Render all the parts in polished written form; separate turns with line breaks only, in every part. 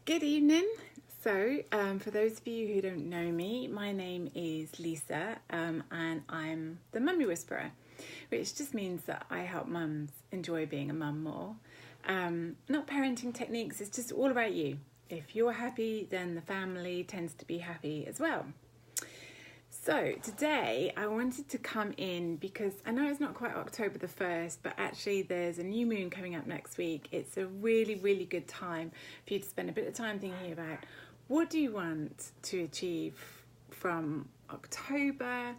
Good evening. So, for those of you who don't know me, my name is Lisa, and I'm the Mummy Whisperer, which just means that I help mums enjoy being a mum more. Not parenting techniques, it's just all about you. If you're happy, then the family tends to be happy as well. So today I wanted to come in because I know it's not quite October the 1st, but actually there's a new moon coming up next week. It's a really, really good time for you to spend a bit of time thinking about what do you want to achieve from October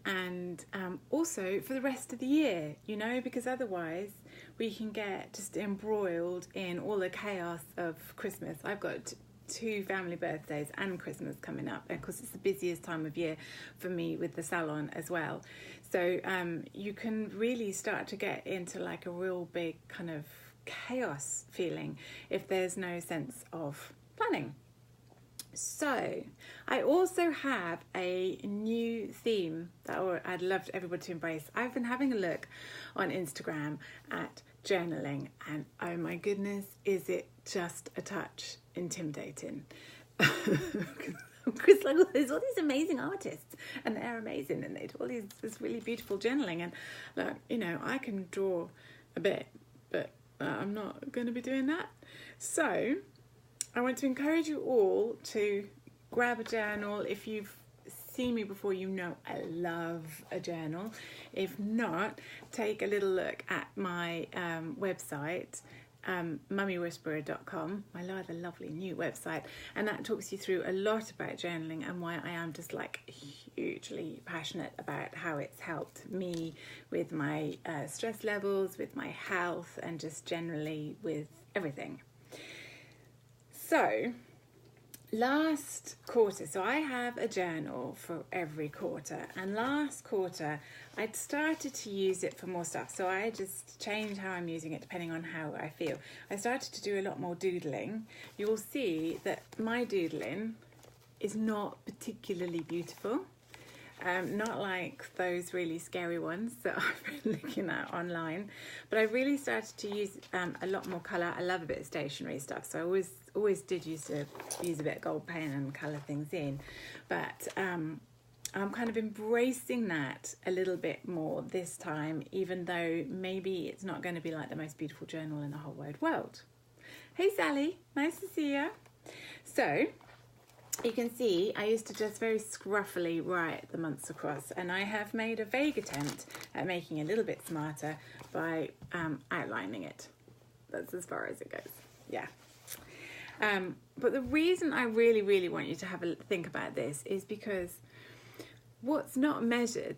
and also for the rest of the year, you know, because otherwise we can get just embroiled in all the chaos of Christmas. I've got two family birthdays and Christmas coming up, and of course it's the busiest time of year for me with the salon as well. So you can really start to get into like a real big kind of chaos feeling if there's no sense of planning. So I also have a new theme that I'd love everybody to embrace. I've been having a look on Instagram at journaling, and oh my goodness, is it just a touch intimidating? Because like there's all these amazing artists and they're amazing and they do all this really beautiful journaling, and like, you know, I can draw a bit, but I'm not going to be doing that. So I want to encourage you all to grab a journal. If you've seen me before, you know I love a journal. If not, take a little look at my website, mummywhisperer.com, my rather lovely new website, and that talks you through a lot about journaling and why I am just like hugely passionate about how it's helped me with my stress levels, with my health, and just generally with everything. So last quarter, so I have a journal for every quarter, and last quarter I'd started to use it for more stuff, so I just changed how I'm using it depending on how I feel. I started to do a lot more doodling. You'll see that my doodling is not particularly beautiful, not like those really scary ones that I've been looking at online, but I really started to use a lot more colour. I love a bit of stationery stuff, so I always did used to use a bit of gold pen and colour things in, but I'm kind of embracing that a little bit more this time, even though maybe it's not going to be like the most beautiful journal in the whole wide world. Hey Sally, nice to see you. So you can see I used to just very scruffily write the months across, and I have made a vague attempt at making it a little bit smarter by outlining it. That's as far as it goes. Yeah. But the reason I really, really want you to have a think about this is because what's not measured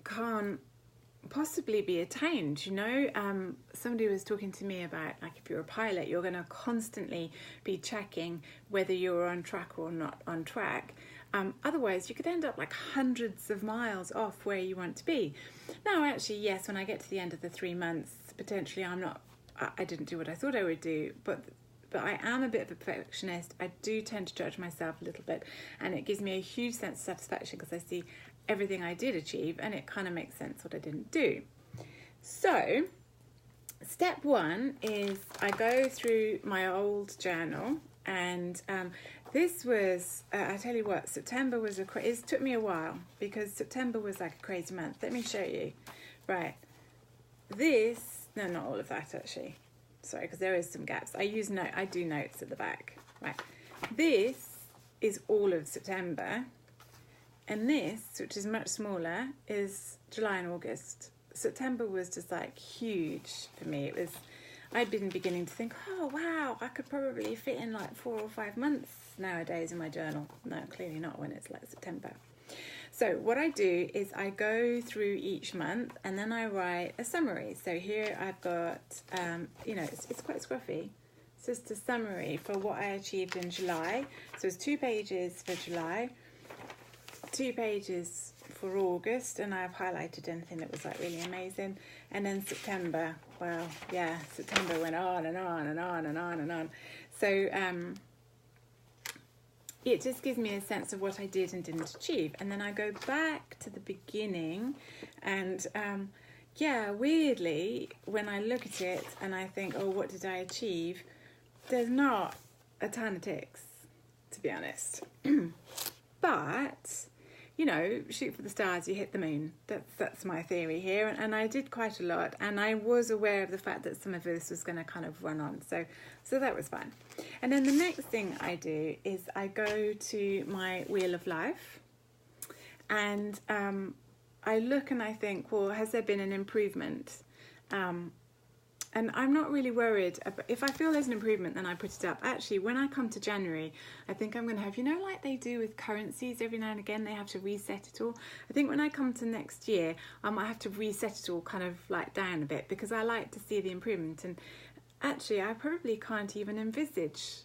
can't possibly be attained, you know. Somebody was talking to me about, like, if you're a pilot, you're going to constantly be checking whether you're on track or not on track. Otherwise you could end up like hundreds of miles off where you want to be. Now actually, yes, when I get to the end of the 3 months, potentially I didn't do what I thought I would do, but I am a bit of a perfectionist. I do tend to judge myself a little bit, and it gives me a huge sense of satisfaction because I see everything I did achieve, and it kind of makes sense what I didn't do. So step one is I go through my old journal, and this was, I tell you what, September was it took me a while because September was like a crazy month. Let me show you. Right, no, not all of that actually. Sorry, because there is some gaps. I do notes at the back. Right, this is all of September, and this, which is much smaller, is July and August. September was just like huge for me. I'd been beginning to think, oh wow, I could probably fit in like 4 or 5 months nowadays in my journal. No, clearly not when it's like September. So what I do is I go through each month and then I write a summary. So here I've got, you know, it's quite scruffy. It's just a summary for what I achieved in July. So it's 2 pages for July, 2 pages for August, and I've highlighted anything that was like really amazing. And then September, well, yeah, September went on and on and on and on and on. So it just gives me a sense of what I did and didn't achieve. And then I go back to the beginning, and yeah, weirdly, when I look at it and I think, oh, what did I achieve? There's not a ton of ticks, to be honest. But, you know, shoot for the stars, you hit the moon. That's my theory here. And I did quite a lot. And I was aware of the fact that some of this was going to kind of run on. So that was fun. And then the next thing I do is I go to my Wheel of Life. And I look and I think, well, has there been an improvement? And I'm not really worried. If I feel there's an improvement, then I put it up. Actually, when I come to January, I think I'm going to have, you know, like they do with currencies every now and again, they have to reset it all. I think when I come to next year, I might have to reset it all kind of like down a bit, because I like to see the improvement. And actually, I probably can't even envisage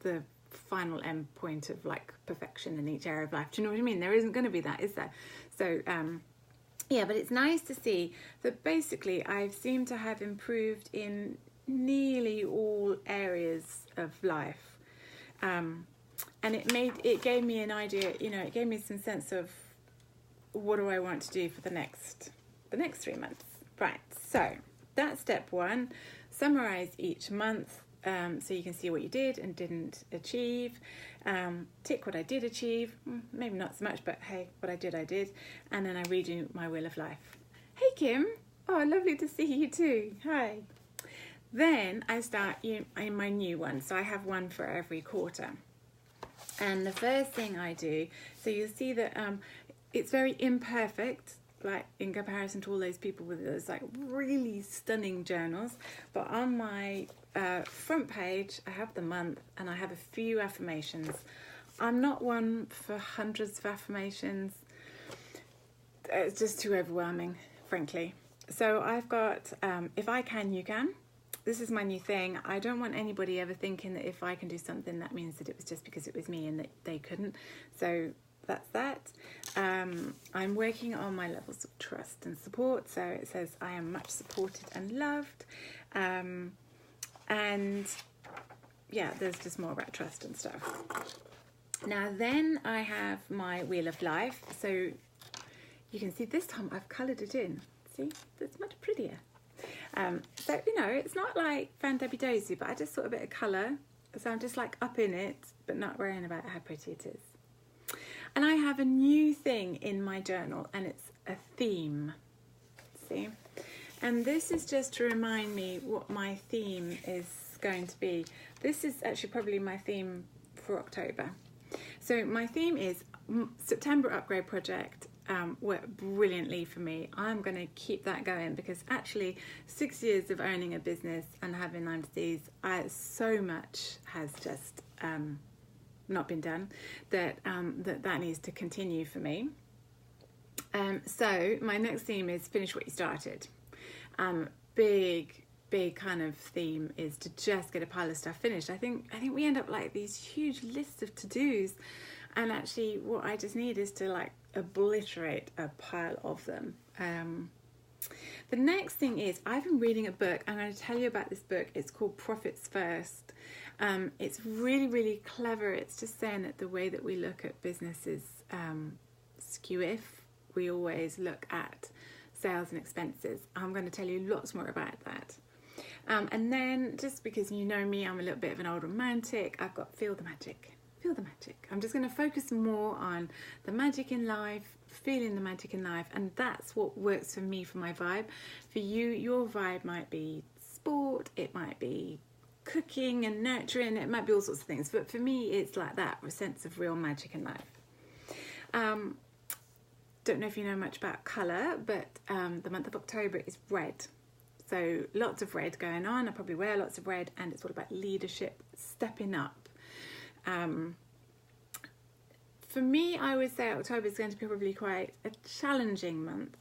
the final end point of like perfection in each area of life. Do you know what I mean? There isn't going to be that, is there? So, yeah, but it's nice to see that basically I've seemed to have improved in nearly all areas of life. And it gave me an idea, you know, it gave me some sense of what do I want to do for the next 3 months. Right, so that's step one. Summarize each month so you can see what you did and didn't achieve. Tick what I did achieve, maybe not so much, but hey, what I did, and then I redo my Wheel of Life. Hey Kim, oh, lovely to see you too, hi. Then I start in my new one, so I have one for every quarter. And the first thing I do, so you'll see that it's very imperfect, like in comparison to all those people with those like really stunning journals, but on my front page I have the month and I have a few affirmations. I'm not one for hundreds of affirmations. It's just too overwhelming, frankly. So I've got if I can, you can. This is my new thing. I don't want anybody ever thinking that if I can do something that means that it was just because it was me and that they couldn't. So that's that. I'm working on my levels of trust and support. So it says I am much supported and loved. And yeah, there's just more about trust and stuff. Now then I have my Wheel of Life. So you can see this time I've coloured it in. See, it's much prettier. So, you know, it's not like fan-dabby-dozy, but I just thought a bit of colour. So I'm just like up in it, but not worrying about how pretty it is. And I have a new thing in my journal, and it's a theme. See? And this is just to remind me what my theme is going to be. This is actually probably my theme for October. So my theme is September Upgrade Project. Worked brilliantly for me. I'm going to keep that going because actually 6 years of owning a business and having Lyme disease, so much has just not been done that that needs to continue for me. So my next theme is finish what you started. Big kind of theme is to just get a pile of stuff finished. I think we end up like these huge lists of to-dos, and actually what I just need is to like obliterate a pile of them. The next thing is I've been reading a book. I'm going to tell you about this book. It's called Profits First. It's really clever. It's just saying that the way that we look at business is skew if we always look at sales and expenses. I'm going to tell you lots more about that. And then just because you know me, I'm a little bit of an old romantic, I've got Feel the Magic. Feel the magic. I'm just going to focus more on the magic in life, feeling the magic in life, and that's what works for me for my vibe. For you, your vibe might be sport, it might be cooking and nurturing, it might be all sorts of things, but for me it's like that, a sense of real magic in life. Don't know if you know much about colour, but the month of October is red. So lots of red going on. I probably wear lots of red, and it's all about leadership, stepping up. For me, I would say October is going to be probably quite a challenging month.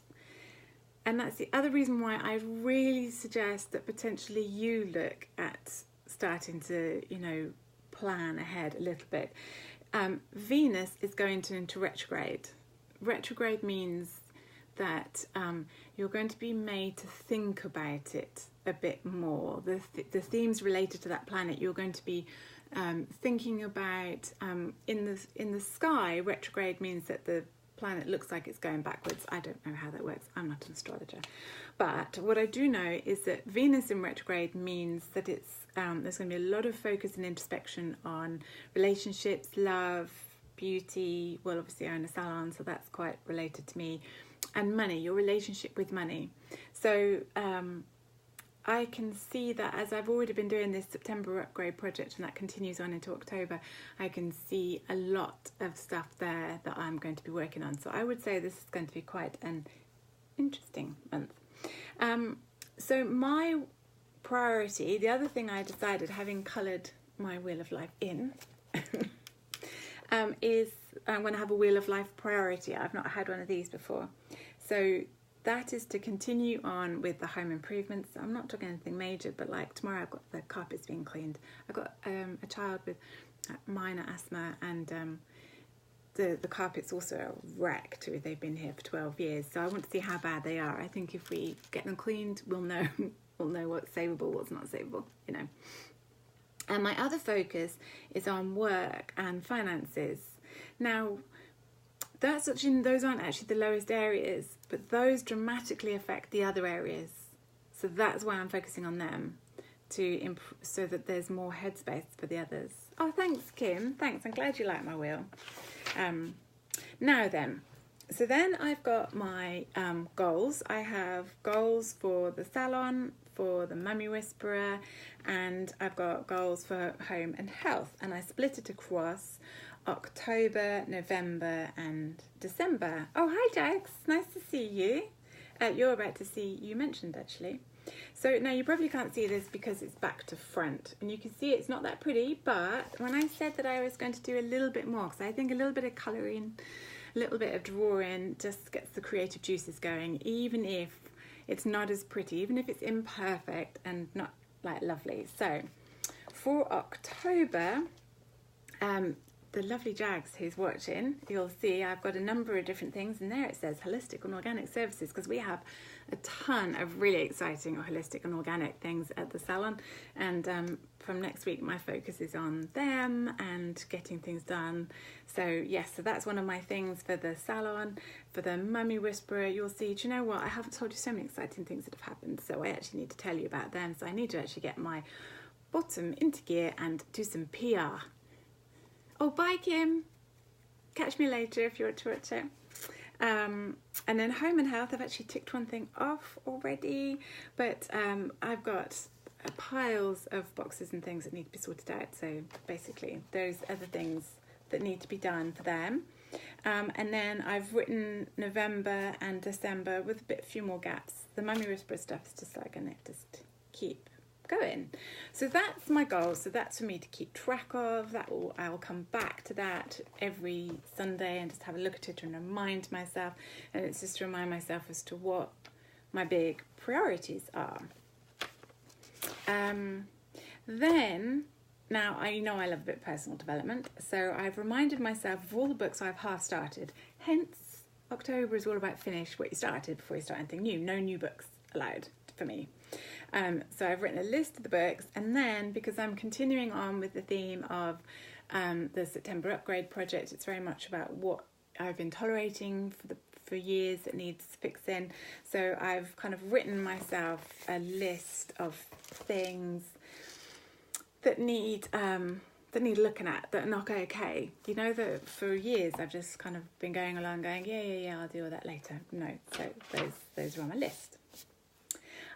And that's the other reason why I really suggest that potentially you look at starting to, you know, plan ahead a little bit. Venus is going into retrograde. Retrograde means that you're going to be made to think about it a bit more. The themes related to that planet, you're going to be thinking about in the sky. Retrograde means that the planet looks like it's going backwards. I don't know how that works. I'm not an astrologer. But what I do know is that Venus in retrograde means that it's there's going to be a lot of focus and introspection on relationships, love, beauty. Well, obviously I own a salon, so that's quite related to me. And money, your relationship with money. So I can see that as I've already been doing this September upgrade project, and that continues on into October, I can see a lot of stuff there that I'm going to be working on. So I would say this is going to be quite an interesting month. So my priority, the other thing I decided, having coloured my Wheel of Life in, is I'm going to have a Wheel of Life priority. I've not had one of these before. So that is to continue on with the home improvements. I'm not talking anything major, but like tomorrow I've got the carpets being cleaned. I've got a child with minor asthma, and the carpets also are wrecked. They've been here for 12 years, so I want to see how bad they are. I think if we get them cleaned, we'll know what's savable, what's not savable, you know. And my other focus is on work and finances. Now, those aren't actually the lowest areas, but those dramatically affect the other areas. So that's why I'm focusing on them, to so that there's more headspace for the others. Oh, thanks, Kim. Thanks. I'm glad you like my wheel. Now then, so then I've got my goals. I have goals for the salon, for the Mummy Whisperer, and I've got goals for home and health. And I split it across October, November and December. Oh, hi Jax, nice to see you. You're about to see you mentioned actually. So now you probably can't see this because it's back to front, and you can see it's not that pretty, but when I said that I was going to do a little bit more, because I think a little bit of colouring, a little bit of drawing just gets the creative juices going, even if it's not as pretty, even if it's imperfect and not like lovely. So for October, the lovely Jags who's watching, you'll see I've got a number of different things, and there it says holistic and organic services, because we have a ton of really exciting holistic and organic things at the salon, and from next week my focus is on them and getting things done. So yes, so that's one of my things for the salon. For the Mummy Whisperer, you'll see, do you know what, I haven't told you so many exciting things that have happened, so I actually need to tell you about them. So I need to actually get my bottom into gear and do some PR. Oh, bye, Kim. Catch me later if you want to watch it. And then home and health, I've actually ticked one thing off already, but I've got piles of boxes and things that need to be sorted out. So basically, those are the things that need to be done for them. And then I've written November and December with a few more gaps. The Mummy Whisperer stuff is just like going to just keep going. So that's my goal. So that's for me to keep track of. I will come back to that every Sunday and just have a look at it and remind myself. And it's just to remind myself as to what my big priorities are. Then, now I know I love a bit of personal development, so I've reminded myself of all the books I've half started. Hence, October is all about finish what you started before you start anything new. No new books allowed for me. So I've written a list of the books, and then because I'm continuing on with the theme of the September upgrade project, it's very much about what I've been tolerating for years that needs fixing. So I've kind of written myself a list of things that need looking at, that are not okay. You know, that for years I've just kind of been going along going, yeah, I'll deal with that later. No, so those are on my list.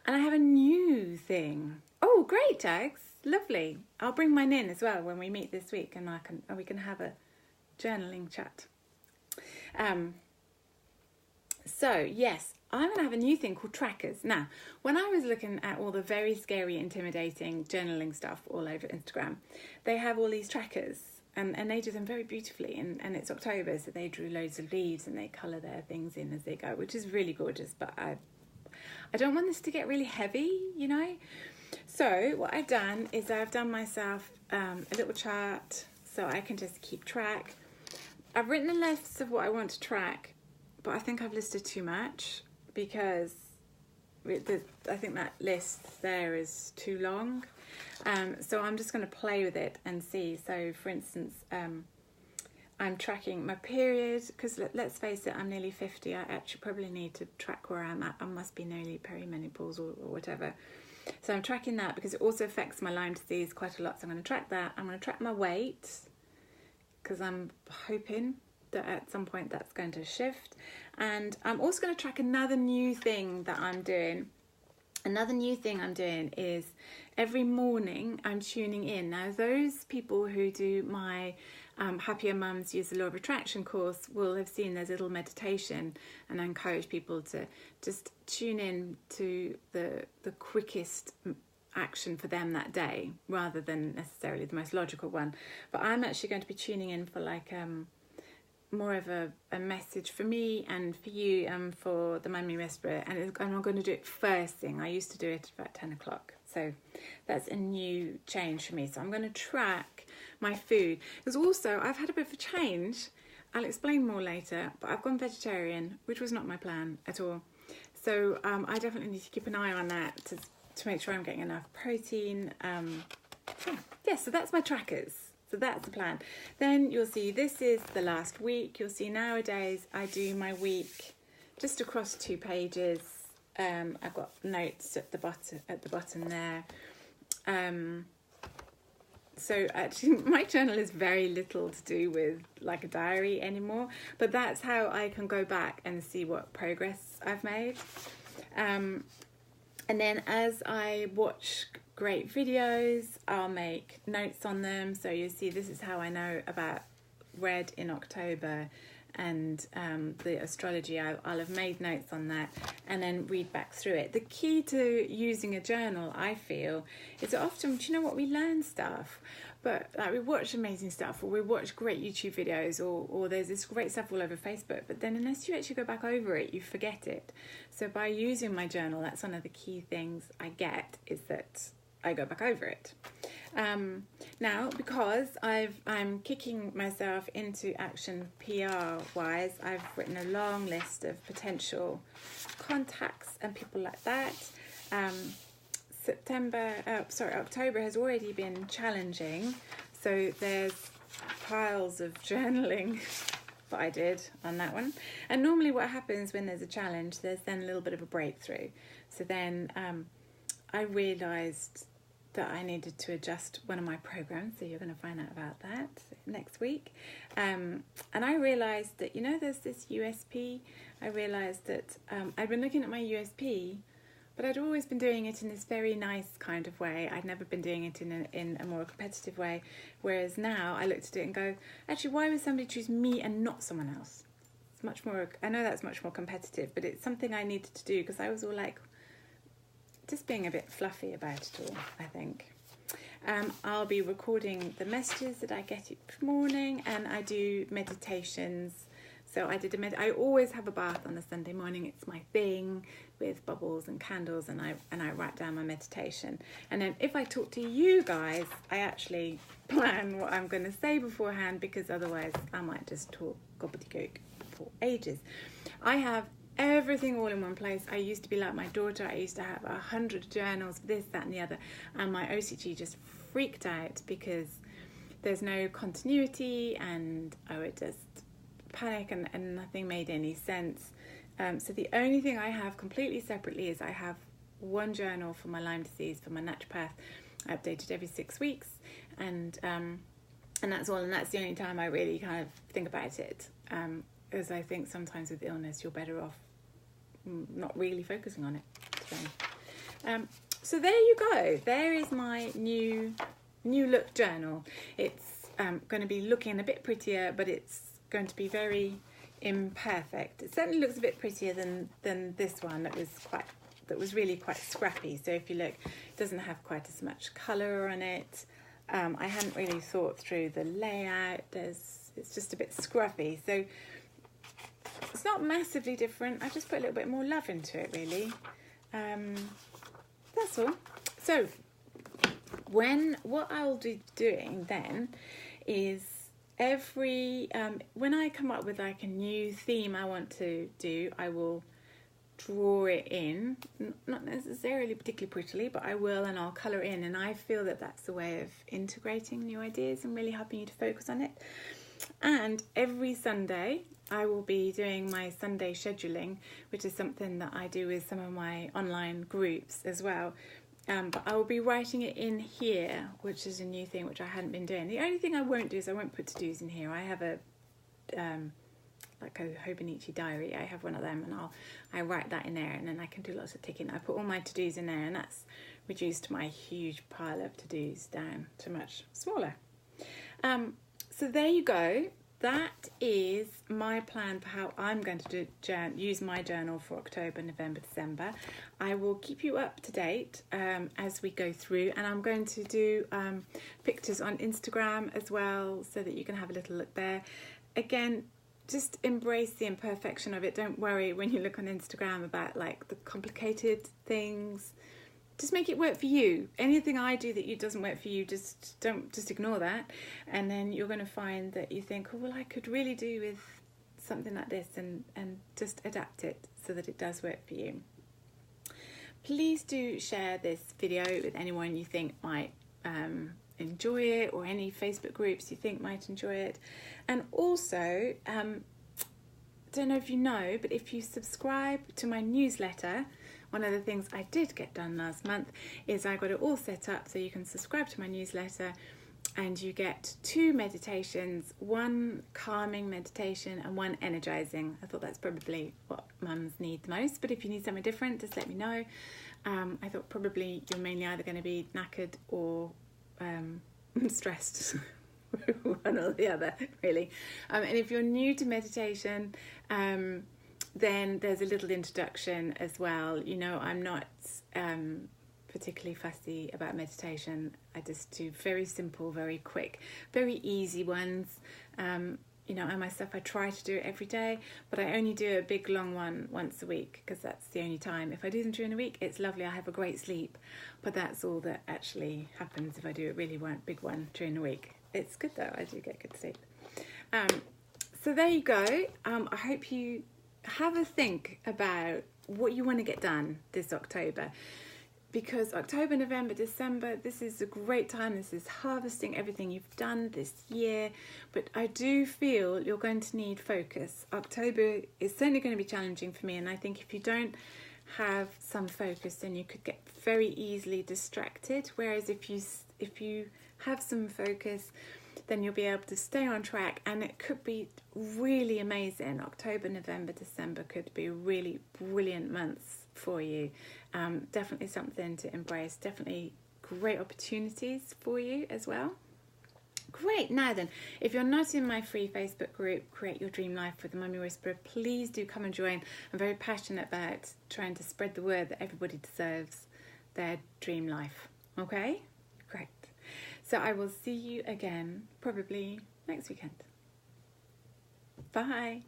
And I have a new thing. Oh, great, Jags. Lovely. I'll bring mine in as well when we meet this week, and we can have a journaling chat. So, yes, I'm going to have a new thing called trackers. Now, when I was looking at all the very scary, intimidating journaling stuff all over Instagram, they have all these trackers, and they do them very beautifully. And it's October, so they drew loads of leaves and they colour their things in as they go, which is really gorgeous. But I don't want this to get really heavy, you know. So what I've done is I've done myself a little chart so I can just keep track. I've written a list of what I want to track, but I think I've listed too much because I think that list there is too long. So I'm just going to play with it and see. So for instance, I'm tracking my period, because let's face it, I'm nearly 50. I actually probably need to track where I'm at. I must be nearly perimenopausal or whatever. So I'm tracking that because it also affects my Lyme disease quite a lot. So I'm going to track that. I'm going to track my weight because I'm hoping that at some point that's going to shift. And I'm also going to track another new thing that I'm doing. Another new thing I'm doing is every morning I'm tuning in. Now, those people who do my Happier Mums Use the Law of Attraction course will have seen there's a little meditation, and I encourage people to just tune in to the quickest action for them that day rather than necessarily the most logical one. But I'm actually going to be tuning in for like more of a message for me and for you and for the Mummy Whisperer, and I'm going to do it first thing. I used to do it about 10 o'clock, so that's a new change for me. So I'm going to track my food, because also I've had a bit of a change. I'll explain more later, but I've gone vegetarian, which was not my plan at all. So I definitely need to keep an eye on that to make sure I'm getting enough protein. So that's my trackers. So that's the plan. Then you'll see this is the last week. You'll see nowadays I do my week just across 2 pages. I've got notes at the bottom there. So actually my journal is very little to do with like a diary anymore, but that's how I can go back and see what progress I've made. And then as I watch great videos, I'll make notes on them. So you see this is how I know about red in October and the astrology. I'll have made notes on that and then read back through it. The key to using a journal, I feel, is that often, do you know what, we learn stuff, but like we watch amazing stuff, or we watch great YouTube videos, or there's this great stuff all over Facebook, but then unless you actually go back over it, you forget it. So by using my journal, that's one of the key things I get, is that I go back over it. Now, because I'm kicking myself into action PR-wise, I've written a long list of potential contacts and people like that. October has already been challenging, so there's piles of journaling that I did on that one. And normally what happens when there's a challenge, there's then a little bit of a breakthrough. So then I realised that I needed to adjust one of my programs, so you're going to find out about that next week. And I realised that, you know, there's this USP. I realised that I'd been looking at my USP, but I'd always been doing it in this very nice kind of way. I'd never been doing it in a more competitive way, whereas now I looked at it and go, actually, why would somebody choose me and not someone else? It's much more, I know that's much more competitive, but it's something I needed to do because I was all like, just being a bit fluffy about it all, I think. I'll be recording the messages that I get each morning, and I do meditations. So I always have a bath on a Sunday morning. It's my thing, with bubbles and candles, and I write down my meditation. And then if I talk to you guys, I actually plan what I'm going to say beforehand, because otherwise I might just talk gobbledygook for ages. I have everything all in one place. I used to be like my daughter. I used to have 100 journals, this, that and the other, and my OCG just freaked out because there's no continuity, and I would just panic and nothing made any sense. So the only thing I have completely separately is I have one journal for my Lyme disease, for my naturopath. I update it every 6 weeks, and that's all, and that's the only time I really kind of think about it, because I think sometimes with illness you're better off not really focusing on it. So there you go. There is my new look journal. It's going to be looking a bit prettier, but it's going to be very imperfect. It certainly looks a bit prettier than this one that was really quite scrappy. So if you look, it doesn't have quite as much colour on it. I hadn't really thought through the layout. It's just a bit scruffy. So it's not massively different. I just put a little bit more love into it, really. That's all. So what I'll be doing then is when I come up with like a new theme I want to do, I will draw it in, not necessarily particularly prettily, but I will, and I'll colour in, and I feel that that's a way of integrating new ideas and really helping you to focus on it. And every Sunday I will be doing my Sunday scheduling, which is something that I do with some of my online groups as well. But I will be writing it in here, which is a new thing which I hadn't been doing. The only thing I won't do is I won't put to-dos in here. I have a like a Hobonichi diary. I have one of them, and I write that in there, and then I can do lots of ticking. I put all my to-dos in there, and that's reduced my huge pile of to-dos down to much smaller. So there you go. That is my plan for how I'm going to use my journal for October, November, December. I will keep you up to date as we go through, and I'm going to do pictures on Instagram as well, so that you can have a little look there. Again, just embrace the imperfection of it. Don't worry when you look on Instagram about like the complicated things. Just make it work for you. Anything I do that doesn't work for you, just ignore that, and then you're going to find that you think, oh well, I could really do with something like this, and just adapt it so that it does work for you. Please do share this video with anyone you think might enjoy it, or any Facebook groups you think might enjoy it. And also, don't know if you know, but if you subscribe to my newsletter, one of the things I did get done last month is I got it all set up so you can subscribe to my newsletter, and you get 2 meditations, 1 calming meditation and 1 energizing. I thought that's probably what mums need the most, but if you need something different, just let me know. I thought probably you're mainly either going to be knackered or stressed. One or the other, really. And if you're new to meditation, then there's a little introduction as well. You know, I'm not particularly fussy about meditation. I just do very simple, very quick, very easy ones. You know, I myself, I try to do it every day, but I only do a big long one once a week, because that's the only time. If I do them during the week, it's lovely, I have a great sleep, but that's all that actually happens if I do a really big one during the week. It's good though, I do get good sleep. So there you go. I hope you have a think about what you want to get done this October, because October, November, December, this is a great time. This is harvesting everything you've done this year, but I do feel you're going to need focus. October is certainly going to be challenging for me, and I think if you don't have some focus, then you could get very easily distracted, whereas if you have some focus, then you'll be able to stay on track, and it could be really amazing. October, November, December could be really brilliant months for you. Definitely something to embrace, definitely great opportunities for you as well. Great. Now then, if you're not in my free Facebook group, Create Your Dream Life with the Mummy Whisperer, please do come and join. I'm very passionate about trying to spread the word that everybody deserves their dream life. Okay? Great. So I will see you again probably next weekend. Bye.